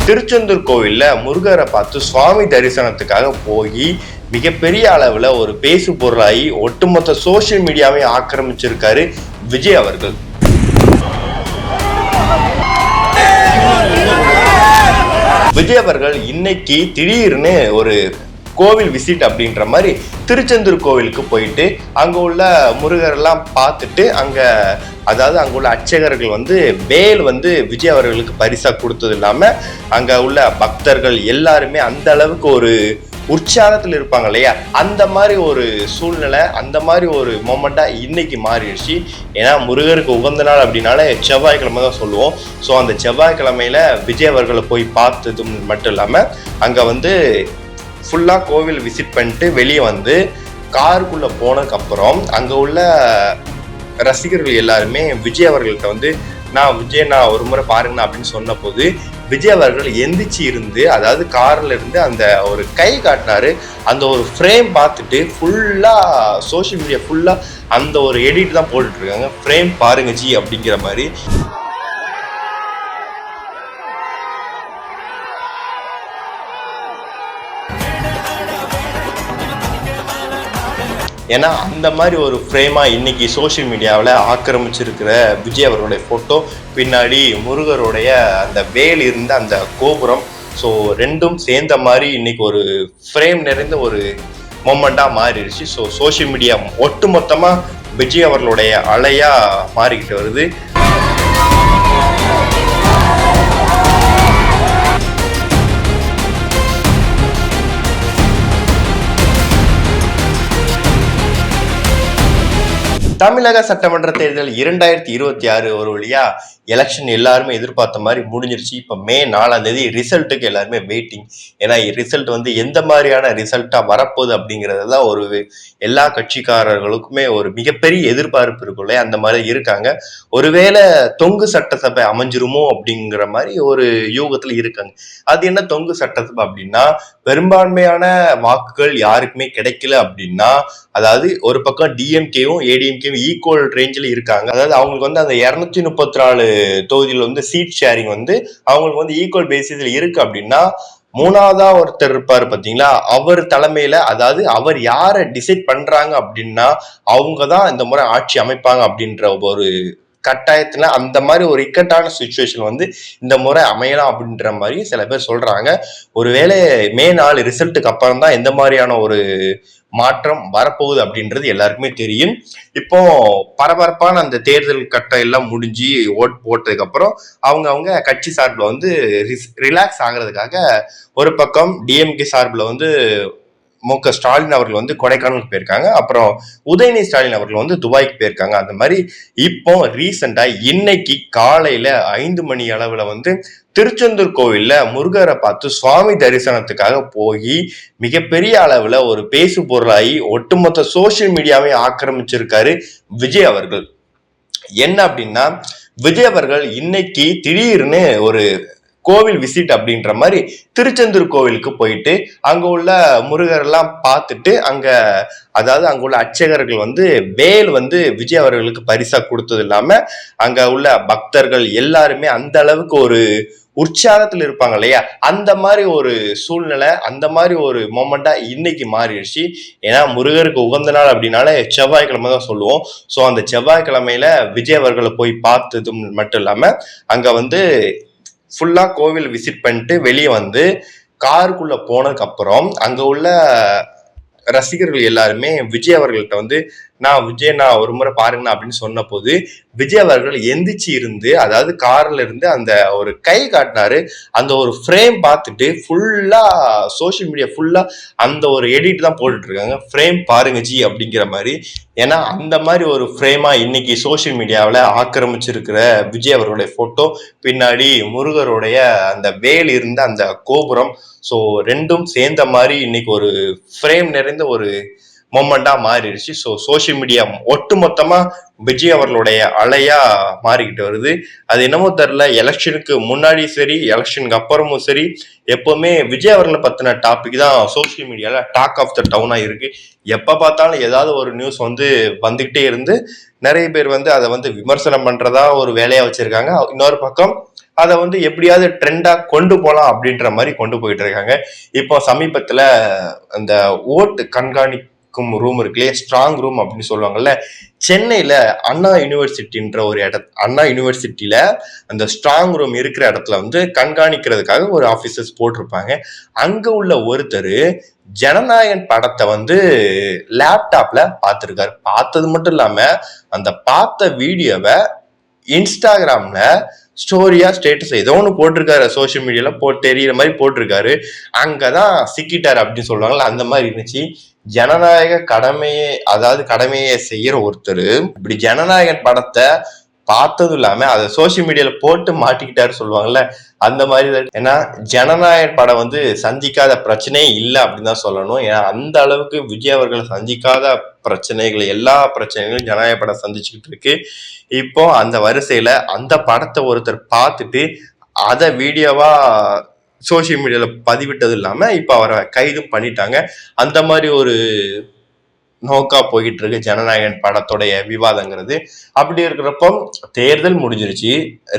திருச்செந்தூர் கோவில்ல முருகரை பார்த்து சுவாமி தரிசனத்துக்காக போய் மிகப்பெரிய அளவுல ஒரு பேசு பொருளாகி ஒட்டுமொத்த சோசியல் மீடியாவை ஆக்கிரமிச்சிருக்காரு விஜய் அவர்கள். விஜய் அவர்கள் இன்னைக்கு திடீர்னு ஒரு கோவில் விசிட் அப்படின்ற மாதிரி திருச்செந்தூர் கோவிலுக்கு போயிட்டு அங்க உள்ள முருகர் எல்லாம் பார்த்துட்டு அங்க உள்ள அர்ச்சகர்கள் வேல் விஜய் அவர்களுக்கு பரிசா கொடுத்தது இல்லாம அங்க உள்ள பக்தர்கள் எல்லாருமே அந்த அளவுக்கு ஒரு உற்சாகத்தில் இருப்பாங்க இல்லையா, அந்த மாதிரி ஒரு சூழ்நிலை, அந்த மாதிரி ஒரு மொமெண்டா இன்னைக்கு மாறிடுச்சு. ஏன்னா முருகருக்கு உகந்த நாள் அப்படின்னாலே செவ்வாய்க்கிழமை தான் சொல்லுவோம். ஸோ அந்த செவ்வாய்க்கிழமையில விஜய் அவர்களை போய் பார்த்தது மட்டும் இல்லாம அங்க ஃபுல்லாக கோவில் விசிட் பண்ணிட்டு வெளியே காருக்குள்ளே போனதுக்கப்புறம் அங்கே உள்ள ரசிகர்கள் எல்லாருமே விஜய் அவர்கள்ட்ட நான் ஒரு முறை பாருங்கண்ணா அப்படின்னு சொன்ன போது விஜய் அவர்கள் எந்திரிச்சு இருந்து, அதாவது கார்ல இருந்து அந்த ஒரு கை காட்டினாரு. அந்த ஒரு ஃப்ரேம் பார்த்துட்டு ஃபுல்லாக சோஷியல் மீடியா ஃபுல்லாக அந்த ஒரு எடிட் தான் போட்டுட்டு இருக்காங்க. ஃப்ரேம் பாருங்க ஜி அப்படிங்கிற மாதிரி. ஏன்னா அந்த மாதிரி ஒரு ஃப்ரேமா இன்னைக்கு சோசியல் மீடியாவில் ஆக்கிரமிச்சிருக்கிற விஜய் அவருடைய ஃபோட்டோ, பின்னாடி முருகருடைய அந்த வேல் இருந்த அந்த கோபுரம், ஸோ ரெண்டும் சேர்ந்த மாதிரி இன்னைக்கு ஒரு ஃப்ரேம் நிறைந்த ஒரு மொமெண்டாக மாறிடுச்சு. ஸோ சோசியல் மீடியா ஒட்டுமொத்தமாக விஜய் அவர்களுடைய அலையாக மாறிக்கிட்டு வருது. தமிழக சட்டமன்ற தேர்தல் 2026 ஒரு வழியா எலெக்ஷன் எல்லாருமே எதிர்பார்த்த மாதிரி முடிஞ்சிருச்சு. இப்போ மே 4ஆம் தேதி ரிசல்ட்டுக்கு எல்லாருமே வெயிட்டிங். ஏன்னா ரிசல்ட் எந்த மாதிரியான ரிசல்ட்டா வரப்போகுது அப்படிங்கிறதெல்லாம் ஒரு எல்லா கட்சிக்காரர்களுக்குமே ஒரு மிகப்பெரிய எதிர்பார்ப்பு இருக்குல்ல, அந்த மாதிரி இருக்காங்க. ஒருவேளை தொங்கு சட்டசபை அமைஞ்சிருமோ அப்படிங்கிற மாதிரி ஒரு யூகத்துல இருக்காங்க. அது என்ன தொங்கு சட்டசபை அப்படின்னா, பெரும்பான்மையான வாக்குகள் யாருக்குமே கிடைக்கல அப்படின்னா, அதாவது ஒரு பக்கம் டிஎம்கேவும் ஏடிஎம்கேவும் ஈக்குவல் ரேஞ்சில் இருக்காங்க. அதாவது அவங்களுக்கு அந்த 234 தொகுதியில் சீட் ஷேரிங் அவங்களுக்கு ஈக்குவல் பேசிஸ்ல இருக்கு அப்படின்னா, மூணாவதா ஒருத்தர் இருப்பாரு பாத்தீங்களா, அவர் தலைமையில, அதாவது அவர் யாரை டிசைட் பண்றாங்க அப்படின்னா அவங்கதான் இந்த முறை ஆட்சி அமைப்பாங்க அப்படின்ற ஒரு கட்டாயத்துல அந்த மாதிரி ஒரு இக்கட்டான சுச்சுவேஷன் இந்த முறை அமையலாம் அப்படின்ற மாதிரி சில பேர் சொல்றாங்க. ஒருவேளை மே 4 ரிசல்ட்டுக்கு அப்புறம் தான் எந்த மாதிரியான ஒரு மாற்றம் வரப்போகுது அப்படின்றது எல்லாருக்குமே தெரியும். இப்போ பரபரப்பான அந்த தேர்தல் கட்டம் எல்லாம் முடிஞ்சு ஓட் போட்டதுக்கு அப்புறம் அவங்க கட்சி சார்பில் ரிலாக்ஸ் ஆகுறதுக்காக ஒரு பக்கம் டிஎம்கே சார்பில் மு.க. ஸ்டாலின் அவர்கள் கொடைக்கானலுக்கு போயிருக்காங்க. அப்புறம் உதயநிதி ஸ்டாலின் அவர்கள் துபாய்க்கு போயிருக்காங்க. அந்த மாதிரி இப்போ ரீசெண்டா இன்னைக்கு காலையில 5 மணி அளவுல திருச்செந்தூர் கோவில்ல முருகரை பார்த்து சுவாமி தரிசனத்துக்காக போய் மிகப்பெரிய அளவுல ஒரு பேசு பொருளாகி ஒட்டுமொத்த சோசியல் மீடியாவை ஆக்கிரமிச்சிருக்காரு விஜய் அவர்கள். என்ன அப்படின்னா, விஜய் அவர்கள் இன்னைக்கு திடீர்னு ஒரு கோவில் விசிட் அப்படின்ற மாதிரி திருச்செந்தூர் கோவிலுக்கு போயிட்டு அங்க உள்ள முருகர் எல்லாம் பார்த்துட்டு அங்க உள்ள அர்ச்சகர்கள் வேல் விஜய் அவர்களுக்கு பரிசா கொடுத்தது இல்லாம அங்க உள்ள பக்தர்கள் எல்லாருமே அந்த அளவுக்கு ஒரு உற்சாகத்தில் இருப்பாங்க இல்லையா, அந்த மாதிரி ஒரு சூழ்நிலை, அந்த மாதிரி ஒரு மொமெண்டா இன்னைக்கு மாறிடுச்சு. ஏன்னா முருகருக்கு உகந்த நாள் அப்படின்னாலே செவ்வாய்க்கிழமை தான் சொல்லுவோம். ஸோ அந்த செவ்வாய்க்கிழமையில விஜய் அவர்களை போய் பார்த்தது மட்டும் இல்லாம அங்க ஃபுல்லாக கோவில் விசிட் பண்ணிட்டு வெளியே காருக்குள்ளே போனதுக்கப்புறம் அங்கே உள்ள ரசிகர்கள் எல்லாருமே விஜய் அவர்கள்ட்ட நான் ஒரு முறை பாருங்கண்ணா அப்படின்னு சொன்ன போது விஜய் அவர்கள் எந்திரிச்சு இருந்து, அதாவது கார்ல இருந்து அந்த ஒரு கை காட்டினாரு. அந்த ஒரு ஃப்ரேம் பார்த்துட்டு ஃபுல்லாக சோஷியல் மீடியா ஃபுல்லாக அந்த ஒரு எடிட் தான் போட்டுட்டு இருக்காங்க. ஃப்ரேம் பாருங்க ஜி அப்படிங்கிற மாதிரி. ஏன்னா அந்த மாதிரி ஒரு ஃப்ரேமா இன்னைக்கு சோசியல் மீடியாவில் ஆக்கிரமிச்சிருக்கிற விஜய் அவருடைய ஃபோட்டோ, பின்னாடி முருகருடைய அந்த வேல் இருந்த அந்த கோபுரம், ஸோ ரெண்டும் சேர்ந்த மாதிரி இன்னைக்கு ஒரு ஃப்ரேம் நிறைந்த ஒரு மொமெண்டா மாறிடுச்சு. ஸோ சோசியல் மீடியா ஒட்டு மொத்தமா விஜய் அவர்களுடைய அலையா மாறிக்கிட்டு வருது. அது என்னமோ தெரியல, எலெக்ஷனுக்கு முன்னாடியும் சரி எலெக்ஷனுக்கு அப்புறமும் சரி எப்பவுமே விஜய் அவர்களை பத்தின டாபிக் தான் சோசியல் மீடியால டாக் ஆஃப் த டவுனா இருக்கு. எப்ப பார்த்தாலும் ஏதாவது ஒரு நியூஸ் வந்துகிட்டே இருந்து நிறைய பேர் அதை விமர்சனம் பண்றதா ஒரு வேலையா வச்சிருக்காங்க. இன்னொரு பக்கம் அதை எப்படியாவது ட்ரெண்டா கொண்டு போலாம் அப்படின்ற மாதிரி கொண்டு போயிட்டு இருக்காங்க. இப்போ சமீபத்துல அந்த ஓட்டு கண்காணிக்கும் ரூம் இருக்குல்லையே, ஸ்ட்ராங் ரூம் அப்படின்னு சொல்லுவாங்கல்ல, சென்னையில அண்ணா யூனிவர்சிட்டின்ற ஒரு அண்ணா யூனிவர்சிட்டியில அந்த ஸ்ட்ராங் ரூம் இருக்கிற இடத்துல கண்காணிக்கிறதுக்காக ஒரு ஆபீசர்ஸ் போட்டிருப்பாங்க. அங்க உள்ள ஒருத்தர் ஜனநாயகன் படத்தை லேப்டாப்ல பார்த்திருக்காரு. பார்த்தது மட்டும் இல்லாம அந்த பார்த்த வீடியோவை இன்ஸ்டாகிராம்ல ஸ்டோரியா ஸ்டேட்டஸ் ஏதோ ஒன்று போட்டிருக்காரு, சோசியல் மீடியால தெரியுற மாதிரி போட்டிருக்காரு. அங்கதான் சிக்கிட்டாரு அப்படின்னு சொல்லுவாங்கல்ல, அந்த மாதிரி இருந்துச்சு. ஜனநாயக கடமையை செய்யற ஒருத்தர் இப்படி ஜனநாயகன் படத்தை பார்த்ததும் இல்லாம அதை சோசியல் மீடியால போட்டு மாட்டிக்கிட்டாரு சொல்லுவாங்கல்ல, அந்த மாதிரி. ஏன்னா ஜனநாயகன் படம் சந்திக்காத பிரச்சனையே இல்லை அப்படின்னு தான் சொல்லணும். ஏன்னா அந்த அளவுக்கு விஜய் அவர்கள் சந்திக்காத எல்லா பிரச்சனைகளும் ஜனநாயக படம் சந்திச்சுக்கிட்டு இருக்கு. இப்போ அந்த வரிசையில அந்த படத்தை ஒருத்தர் பார்த்துட்டு அதை வீடியோவா சோசியல் மீடியால பதிவிட்டது இல்லாம இப்ப அவரை கைதும் பண்ணிட்டாங்க. அந்த மாதிரி ஒரு நோக்கா போயிட்டு இருக்கு ஜனநாயகன் படத்துடைய விவாதங்கிறது. அப்படி இருக்கிறப்போ தேர்தல் முடிஞ்சிருச்சு,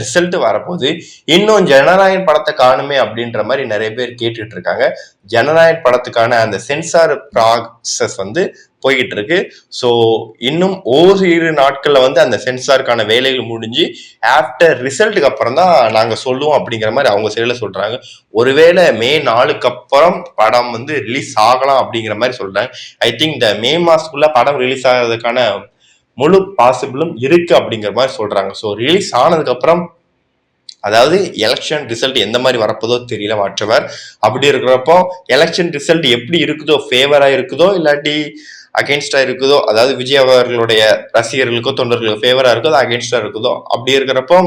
ரிசல்ட் வரப்போகுது, இன்னும் ஜனநாயகன் படத்தை காணுமே அப்படின்ற மாதிரி நிறைய பேர் கேட்டுட்டு இருக்காங்க. ஜனநாயகன் படத்துக்கான அந்த சென்சார் ப்ராசஸ் போய்கிட்டு இருக்கு. ஸோ இன்னும் ஓரிரு நாட்கள்ல அந்த சென்சாருக்கான வேலைகள் முடிஞ்சு ஆஃப்டர் ரிசல்ட்டுக்கு அப்புறம் தான் நாங்க சொல்லுவோம் அப்படிங்கிற மாதிரி அவங்க சைடுல சொல்றாங்க. ஒருவேளை மே 4க்கு அப்புறம் படம் ரிலீஸ் ஆகலாம் அப்படிங்கிற மாதிரி சொல்றாங்க. ஐ திங்க் இந்த மே மாசத்துக்குள்ள படம் ரிலீஸ் ஆகிறதுக்கான முழு பாசிபிளும் இருக்கு அப்படிங்கிற மாதிரி சொல்றாங்க. ஸோ ரிலீஸ் ஆனதுக்கு அப்புறம், அதாவது எலெக்ஷன் ரிசல்ட் எந்த மாதிரி வரப்போதோ தெரியல வாட்சவர். அப்படி இருக்கிறப்போ எலெக்ஷன் ரிசல்ட் எப்படி இருக்குதோ, ஃபேவரா இருக்குதோ இல்லாட்டி அகெயின்ஸ்டா இருக்குதோ, அதாவது விஜய் அவர்களுடைய ரசிகர்களுக்கோ தொண்டர்களுக்கோ ஃபேவரா இருக்குதோ அகெயின்ஸ்டா இருக்குதோ, அப்படி இருக்கிறப்போ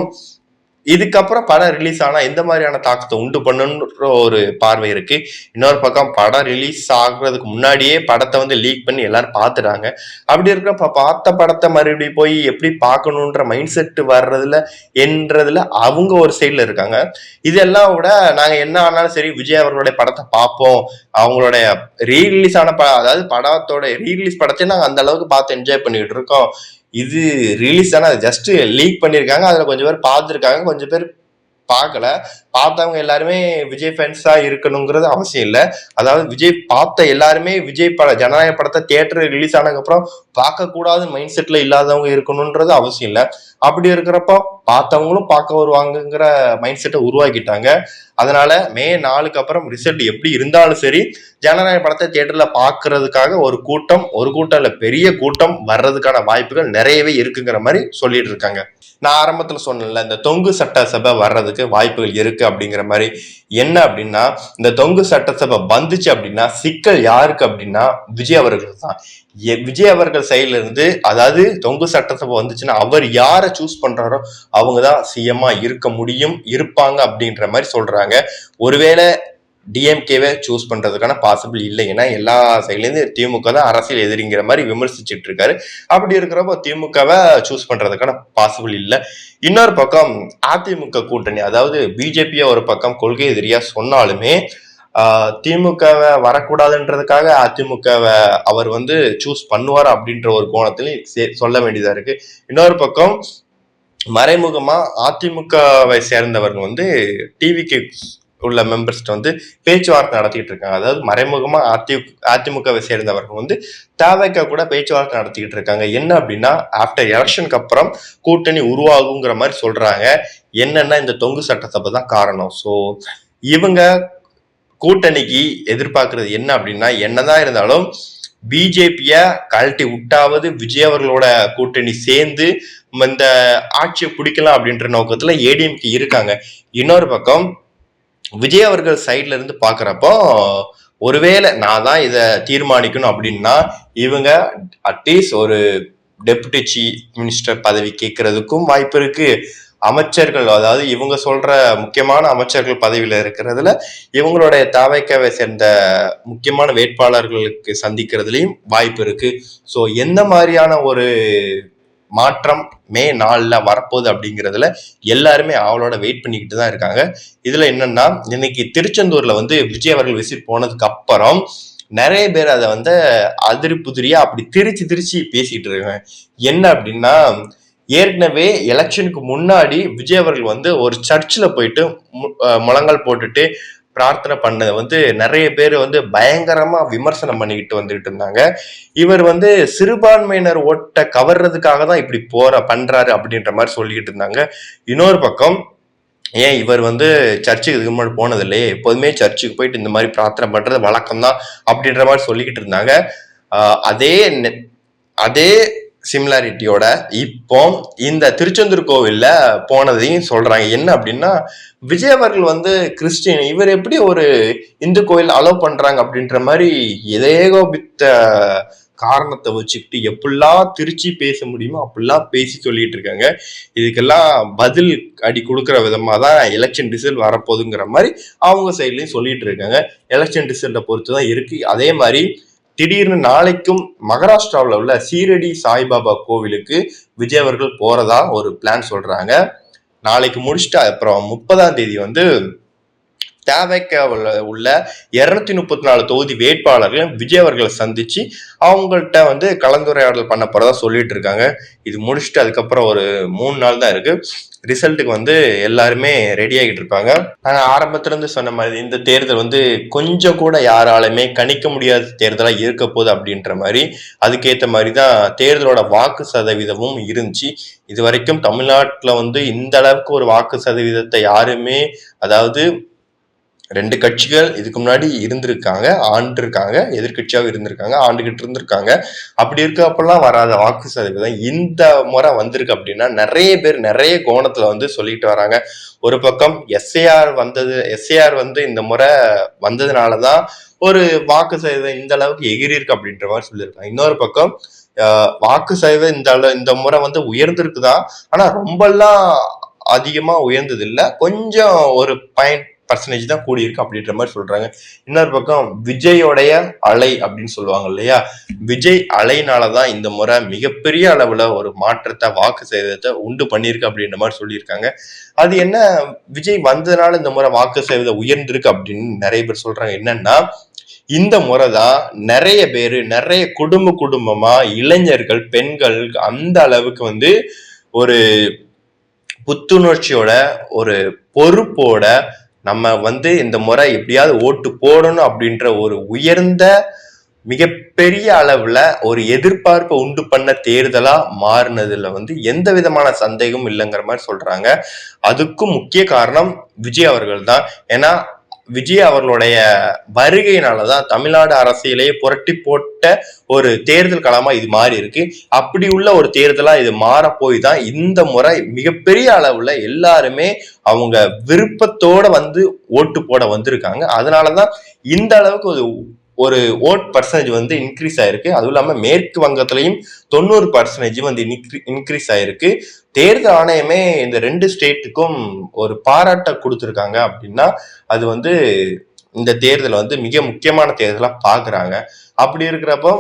இதுக்கப்புறம் படம் ரிலீஸ் ஆனா எந்த மாதிரியான தாக்கத்தை உண்டு பண்ணுன்ற ஒரு பார்வை இருக்கு. இன்னொரு பக்கம் படம் ரிலீஸ் ஆகுறதுக்கு முன்னாடியே படத்தை லீக் பண்ணி எல்லாரும் பார்த்துட்டாங்க. அப்படி இருக்கிறப்ப பார்த்த படத்தை மறுபடியும் போய் எப்படி பார்க்கணுன்ற மைண்ட் செட் என்றதுல அவங்க ஒரு சைட்ல இருக்காங்க. இதெல்லாம் விட நாங்க என்ன ஆனாலும் சரி விஜய் அவர்களுடைய படத்தை பார்ப்போம், அவங்களுடைய ரீரிலீஸ் ஆன அதாவது படத்தோட ரீரிலீஸ் படத்தை நாங்க அந்த அளவுக்கு பார்த்து என்ஜாய் பண்ணிட்டு இருக்கோம். இது ரிலீஸ் தானே, ஜஸ்ட் லீக் பண்ணிருக்காங்க, அதுல கொஞ்சம் பேர் பார்த்துருக்காங்க, கொஞ்சம் பேர் பார்க்கல. பார்த்தவங்க எல்லாருமே விஜய் ஃபேன்ஸா இருக்கணுங்கிறது அவசியம் இல்லை. அதாவது விஜய் பார்த்த எல்லாருமே விஜய் ஜனநாயக படத்தை தியேட்டர் ரிலீஸ் ஆனதுக்கு அப்புறம் பார்க்க கூடாது மைண்ட் செட்ல இல்லாதவங்க இருக்கணும்ன்றது அவசியம் இல்லை. அப்படி இருக்கிறப்போ பார்த்தவங்களும் பார்க்க வருவாங்கங்கிற மைண்ட் செட்டை உருவாக்கிட்டாங்க. அதனால மே 4க்கு அப்புறம் ரிசல்ட் எப்படி இருந்தாலும் சரி ஜனநாயக படத்தை தியேட்டர்ல பாக்குறதுக்காக ஒரு கூட்டம் இல்ல பெரிய கூட்டம் வர்றதுக்கான வாய்ப்புகள் நிறையவே இருக்குங்கிற மாதிரி சொல்லிட்டு இருக்காங்க. நான் ஆரம்பத்துல சொன்னேன்ல, இந்த தொங்கு சட்டசபை வர்றதுக்கு வாய்ப்புகள் இருக்கு அப்படிங்கிற மாதிரி. என்ன அப்படின்னா, இந்த தொங்கு சட்டசபை வந்துச்சு அப்படின்னா சிக்கல் யாருக்கு அப்படின்னா விஜய் அவர்கள் தான். விஜய் அவர்கள் சைட்ல இருந்து, அதாவது தொங்கு சட்டசபை வந்துச்சுன்னா அவர் யாரை சூஸ் பண்றாரோ அவங்கதான் சிஎம்மா இருப்பாங்க அப்படின்ற மாதிரி சொல்றாங்க. ஒருவேளை டிஎம்கேவை சூஸ் பண்றதுக்கான பாசிபிள் இல்லை. ஏன்னா எல்லா சைட்லேருந்து திமுக தான் அரசியல் எதிரிங்கிற மாதிரி விமர்சிச்சுட்டு இருக்காரு. அப்படி இருக்கிறப்போ திமுகவை சூஸ் பண்றதுக்கான பாசிபிள் இல்லை. இன்னொரு பக்கம் அதிமுக கூட்டணி, அதாவது பிஜேபியை ஒரு பக்கம் கொள்கை எதிரியா சொன்னாலுமே திமுகவை வரக்கூடாதுன்றதுக்காக அதிமுகவை அவர் சூஸ் பண்ணுவார் அப்படின்ற ஒரு கோணத்திலையும் சொல்ல வேண்டியதா இருக்கு. இன்னொரு பக்கம் மறைமுகமா அதிமுகவை சேர்ந்தவர்கள் டிவிக்கு உள்ள மெம்பர்ஸ்ட்டு பேச்சுவார்த்தை நடத்திட்டு இருக்காங்க. அதாவது மறைமுகமா அதிமுகவை சேர்ந்தவர்கள் தவிக கூட பேச்சுவார்த்தை நடத்திக்கிட்டு இருக்காங்க. என்ன அப்படின்னா, ஆஃப்டர் எலெக்ஷனுக்கு அப்புறம் கூட்டணி உருவாகுங்கிற மாதிரி சொல்றாங்க. என்னன்னா இந்த தொங்கு சட்டசபை தான் காரணம். ஸோ இவங்க கூட்டணிக்கு எதிர்பார்க்கறது என்ன அப்படின்னா, என்னதான் இருந்தாலும் பிஜேபிய கழட்டி விட்டாவது விஜய் அவர்களோட கூட்டணி சேர்ந்து இந்த ஆட்சியை பிடிக்கலாம் அப்படின்ற நோக்கத்துல ஏடிஎம்கே இருக்காங்க. இன்னொரு பக்கம் விஜய் அவர்கள் சைட்ல இருந்து பாக்குறப்போ, ஒருவேளை நான் தான் இதை தீர்மானிக்கணும் அப்படின்னா இவங்க அட்லீஸ்ட் ஒரு டெபுட்டி சீஃப் மினிஸ்டர் பதவி கேட்கறதுக்கும் வாய்ப்பு இருக்கு. அமைச்சர்கள், அதாவது இவங்க சொல்ற முக்கியமான அமைச்சர்கள் பதவியில இருக்கிறதுல இவங்களுடைய தாவேக்காவை சேர்ந்த முக்கியமான வேட்பாளர்களுக்கு சந்திக்கிறதுலயும் வாய்ப்பு இருக்கு. ஸோ எந்த மாதிரியான ஒரு மாற்றம் மே 4 வரப்போகுது அப்படிங்கிறதுல எல்லாருமே அவளோட வெயிட் பண்ணிக்கிட்டு தான் இருக்காங்க. இதுல என்னன்னா, இன்னைக்கு திருச்செந்தூர்ல வந்து விஜய் அவர்கள் விசிட் போனதுக்கு அப்புறம் நிறைய பேர் அதை வந்து அதிரி புதிரியா அப்படி திரிச்சு பேசிட்டு இருக்காங்க. என்ன அப்படின்னா, ஏற்கனவே எலெக்ஷனுக்கு முன்னாடி விஜய் அவர்கள் வந்து ஒரு சர்ச்சில் போயிட்டு முழங்கால் போட்டுட்டு பிரார்த்தனை பண்ணதை வந்து நிறைய பேர் வந்து பயங்கரமா விமர்சனம் பண்ணிக்கிட்டு வந்துகிட்டு இருந்தாங்க. இவர் வந்து சிறுபான்மையினர் ஓட்டை கவர்றதுக்காக தான் இப்படி பண்றாரு அப்படின்ற மாதிரி சொல்லிக்கிட்டு இருந்தாங்க. இன்னொரு பக்கம், ஏன் இவர் வந்து சர்ச்சுக்கு இதுக்கு முன்னாடி போனதில்லையே, எப்போதுமே சர்ச்சுக்கு போயிட்டு இந்த மாதிரி பிரார்த்தனை பண்றது வழக்கம் தான் அப்படின்ற மாதிரி சொல்லிக்கிட்டு இருந்தாங்க. அதே சிமிலாரிட்டியோட இப்போ இந்த திருச்செந்தூர் கோவில்ல போனதையும் சொல்றாங்க. என்ன அப்படின்னா, விஜய் அவர்கள் வந்து கிறிஸ்டின், இவர் எப்படி ஒரு இந்து கோயில் அலோவ் பண்றாங்க அப்படின்ற மாதிரி ஏகோபித்த காரணத்தை வச்சுக்கிட்டு எப்படிலாம் திருச்சி பேச முடியுமோ அப்படிலாம் பேசி சொல்லிட்டு இருக்காங்க. இதுக்கெல்லாம் பதில் அடி கொடுக்குற விதமா தான் எலெக்ஷன் ரிசல்ட் வரப்போகுதுங்கிற மாதிரி அவங்க சைட்லயும் சொல்லிட்டு இருக்காங்க. எலெக்ஷன் ரிசல்ட்டை பொறுத்து தான் இருக்கு. அதே மாதிரி திடீர்னு நாளைக்கும் மகாராஷ்டிராவில் உள்ள சீரடி சாய்பாபா கோவிலுக்கு விஜய் அவர்கள் போறதா ஒரு பிளான் சொல்றாங்க. நாளைக்கு முடிச்சுட்டு அப்புறம் 30ஆம் தேதி வந்து தேவைக்காவில் உள்ள 234 தொகுதி வேட்பாளர்கள் விஜய் அவர்களை சந்திச்சு அவங்கள்ட்ட வந்து கலந்துரையாடல் பண்ண போறதா சொல்லிட்டு இருக்காங்க. இது முடிச்சுட்டு அதுக்கப்புறம் ஒரு 3 நாள் தான் இருக்கு. ரிசல்ட்டுக்கு வந்து எல்லாருமே ரெடி ஆகிட்டு இருப்பாங்க. நாங்க ஆரம்பத்துல இருந்து சொன்ன மாதிரி இந்த தேர்தல் வந்து கொஞ்சம் கூட யாராலுமே கணிக்க முடியாத தேர்தலா இருக்க போகுது அப்படின்ற மாதிரி, அதுக்கேற்ற மாதிரி தான் தேர்தலோட வாக்கு சதவீதமும் இருந்துச்சு. இது வரைக்கும் தமிழ்நாட்டுல வந்து இந்த அளவுக்கு ஒரு வாக்கு சதவீதத்தை யாருமே, அதாவது 2 கட்சிகள் இதுக்கு முன்னாடி இருந்திருக்காங்க, ஆண்டிருக்காங்க, எதிர்கட்சியாக இருந்திருக்காங்க, ஆண்டுகிட்டு இருந்திருக்காங்க. அப்படி இருக்கப்பெல்லாம் வராத வாக்கு சதவீதம் இந்த முறை வந்திருக்கு அப்படின்னா நிறைய பேர் நிறைய கோணத்துல வந்து சொல்லிட்டு வராங்க. ஒரு பக்கம் எஸ்ஏஆர் வந்து இந்த முறை வந்ததுனாலதான் ஒரு வாக்கு சதவீதம் இந்த அளவுக்கு எகிரி இருக்கு அப்படின்ற மாதிரி சொல்லியிருக்காங்க. இன்னொரு பக்கம் வாக்கு சதவீதம் இந்த முறை வந்து உயர்ந்திருக்குதான், ஆனா ரொம்பலாம் அதிகமா உயர்ந்தது இல்லை, கொஞ்சம் ஒரு % தான் கூடியிருக்கு அப்படின்ற மாதிரி சொல்றாங்க. இன்னொரு பக்கம் விஜயோடைய அலை அப்படின்னு சொல்லுவாங்க இல்லையா, விஜய் அலைனாலதான் இந்த முறை மிகப்பெரிய அளவுல ஒரு மாற்றத்தை வாக்கு சதவீதத்தை உண்டு பண்ணியிருக்கு அப்படின்ற மாதிரி சொல்லியிருக்காங்க. அது என்ன, விஜய் வந்ததுனால இந்த முறை வாக்கு சதவீதம் உயர்ந்திருக்கு அப்படின்னு நிறைய பேர் சொல்றாங்க. என்னன்னா, இந்த முறைதான் நிறைய பேரு நிறைய குடும்பமா இளைஞர்கள், பெண்கள் அந்த அளவுக்கு வந்து ஒரு புத்துணர்ச்சியோட ஒரு பொறுப்போட நம்ம வந்து இந்த முறை எப்படியாவது ஓட்டு போடணும் அப்படின்ற ஒரு உயர்ந்த மிகப்பெரிய அளவுல ஒரு எதிர்பார்ப்பை உண்டு பண்ண தேர்தலா மாறினதுல வந்து எந்த விதமான சந்தேகமும் இல்லைங்கிற மாதிரி சொல்றாங்க. அதுக்கும் முக்கிய காரணம் விஜய் அவர்கள் தான். ஏன்னா விஜய் அவர்களுடைய வருகையினாலதான் தமிழ்நாடு அரசியலையே புரட்டி போட்ட ஒரு தேர்தல் களமா இது மாறி இருக்கு. அப்படி உள்ள ஒரு தேர்தலா இது மாற போய் தான் இந்த முறை மிகப்பெரிய அளவுல எல்லாருமே அவங்க விருப்பத்தோட வந்து ஓட்டு போட வந்திருக்காங்க. அதனாலதான் இந்த அளவுக்கு ஒரு ஓட் % வந்து இன்க்ரீஸ் ஆயிருக்கு. அதுவும் இல்லாம மேற்கு வங்கத்திலையும் 90% வந்து இன்க்ரீஸ் ஆயிருக்கு. தேர்தல் ஆணையமே இந்த 2 ஸ்டேட்டுக்கும் ஒரு பாராட்ட கொடுத்துருக்காங்க அப்படின்னா அது வந்து இந்த தேர்தல் வந்து மிக முக்கியமான தேர்தலா பாக்குறாங்க. அப்படி இருக்கிறப்போ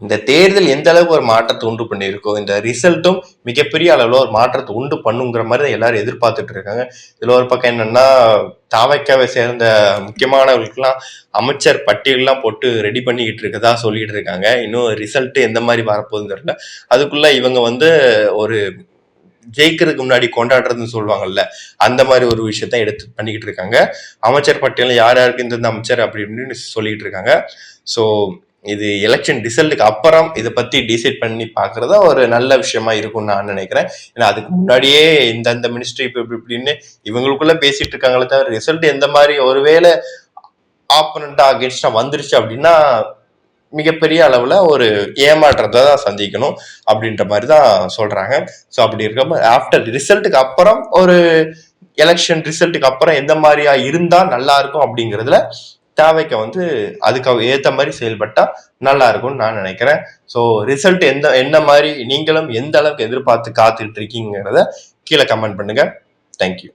இந்த தேர்தல் எந்த அளவுக்கு ஒரு மாற்றத்தை உண்டு பண்ணியிருக்கோம், இந்த ரிசல்ட்டும் மிகப்பெரிய அளவுல ஒரு மாற்றத்தை உண்டு பண்ணுங்கிற மாதிரி தான் எல்லாரும் எதிர்பார்த்துட்டு இருக்காங்க. இதுல ஒரு பக்கம் என்னன்னா, தாவைக்காவை சேர்ந்த முக்கியமானவர்களுக்கெல்லாம் அமைச்சர் பட்டியல்லாம் போட்டு ரெடி பண்ணிக்கிட்டு இருக்கதா சொல்லிட்டு இருக்காங்க. இன்னும் ரிசல்ட் எந்த மாதிரி வரப்போகுதுன்னு தெரியல. அதுக்குள்ள இவங்க வந்து ஒரு ஜெயிக்கிறதுக்கு முன்னாடி கொண்டாடுறதுன்னு சொல்லுவாங்கல்ல, அந்த மாதிரி ஒரு விஷயத்த எடுத்து பண்ணிக்கிட்டு இருக்காங்க. அமைச்சர் பட்டியல் யார் யாருக்கு இந்த அமைச்சர் அப்படின்னு சொல்லிட்டு இருக்காங்க. ஸோ இது எலெக்ஷன் ரிசல்ட்டுக்கு அப்புறம் இதை பத்தி டிசைட் பண்ணி பாக்குறதா ஒரு நல்ல விஷயமா இருக்கும்னு நான் நினைக்கிறேன். ஏன்னா அதுக்கு முன்னாடியே இந்த மினிஸ்ட்ரி இப்படின்னு இவங்களுக்குள்ள பேசிட்டு இருக்காங்களே தவிர ரிசல்ட் எந்த மாதிரி ஒருவேளை ஆப்பனண்டா அகேன்ஸ்டா வந்துருச்சு அப்படின்னா மிகப்பெரிய அளவுல ஒரு ஏமாற்றத்தை தான் சந்திக்கணும் அப்படின்ற மாதிரி தான் சொல்றாங்க. ஸோ அப்படி இருக்கப்ப ஆஃப்டர் ரிசல்ட்டுக்கு அப்புறம் ஒரு எலெக்ஷன் ரிசல்ட்டுக்கு அப்புறம் எந்த மாதிரியா இருந்தா நல்லா இருக்கும் அப்படிங்கிறதுல தேவைக்கு வந்து அதுக்கு ஏற்ற மாதிரி செயல்பட்டா நல்லா இருக்கும்னு நான் நினைக்கிறேன். ஸோ ரிசல்ட் என்ன மாதிரி நீங்களும் எந்த அளவுக்கு எதிர்பார்த்து காத்துட்டு இருக்கீங்கிறத கீழே கமெண்ட் பண்ணுங்க. தேங்க்யூ.